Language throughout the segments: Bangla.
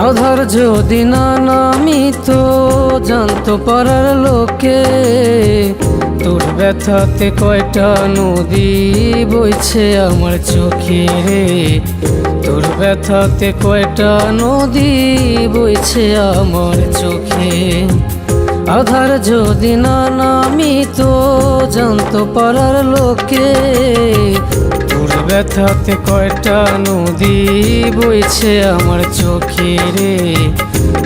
আধার যদি না নামিত জানতো পাড়ার লোকে, তোর ব্যথাতে কয়টা নদী বইছে আমার চোখে রে। তোর ব্যথাতে কয়টা নদী বইছে আমার চোখে। আধার যদি না নামিত জানতো পাড়ার লোকে, তোর ব্যথাতে কয়টা নদী বইছে আমার চোখে রে।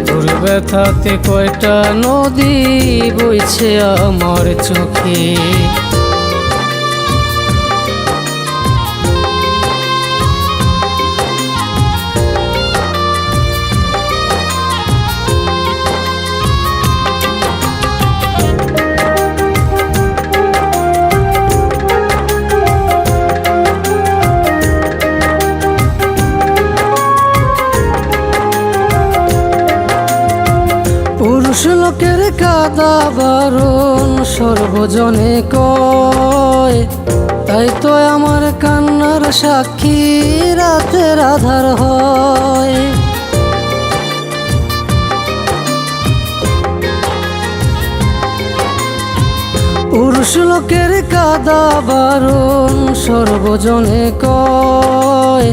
তোর ব্যথাতে কয়টা নদী বইছে আমার চোখে। পুরুষ লোকের কাদা বারণ সর্বজনে কয়, তাই তো আমার কান্নার সাক্ষী রাতের আধার হয়। পুরুষ লোকের কাদা বারণ সর্বজনে কয়,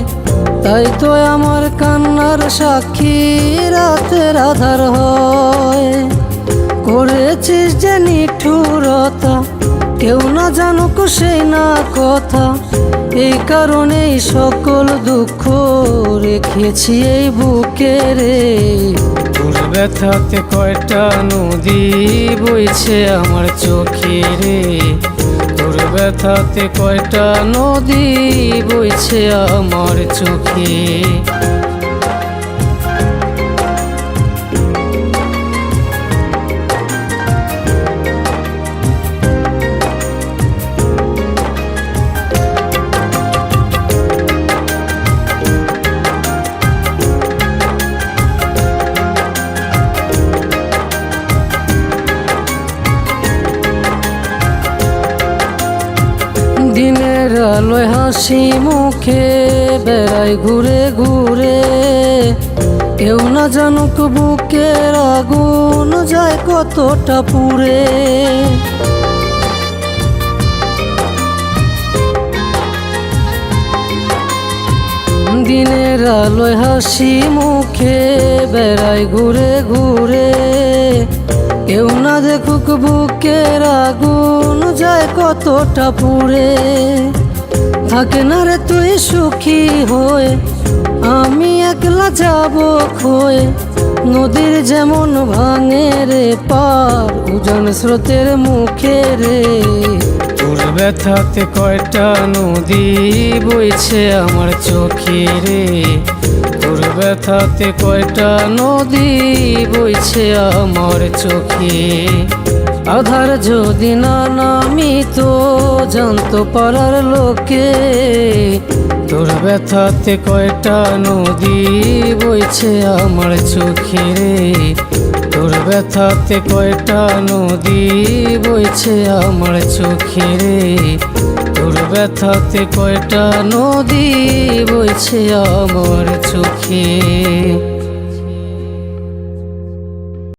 তাই তো আমার কান্নার সাক্ষী রাতের আধার হয়। করেছিস যে নিঠুরতা, কেউ না জানুক সেই না কথা, এই কারণেই সকল দুঃখ রেখেছি এই বুকে রে। তোর ব্যথাতে কয়টা নদী বইছে আমার চোখে রে। তোর ব্যথাতে কয়টা নদী বইছে আমার চোখে। দিনের আলোয় হাসি মুখে বেড়াই ঘুরে ঘুরে, কেউ না জানুক বুকের আগুন যায় কতটা পুড়ে। দিনের আলোয় হাসি মুখে বেড়াই ঘুরে ঘুরে, কেউ না দেখুক বুকের আগুন যায় কতটা পুড়ে। থাকে না রে তুই সুখী হয়ে, আমি একলা যাব ক্ষয়ে। নদীর যেমন ভাঙে রে পার উজান স্রোতের মুখে রে। তোর ব্যথাতে কয়টা নদী বইছে আমার চোখে রে। তোর ব্যথাতে কয়টা নদী বইছে আমার চোখে। আধার যদি না নামিত জানতো পাড়ার লোকে, তোর ব্যথাতে কয়টা নদী বইছে আমার চোখে রে। তোর ব্যথাতে কয়টা নদী বইছে আমার চোখে রে। তোর ব্যথাতে কয়টা নদী বইছে আমার চোখে।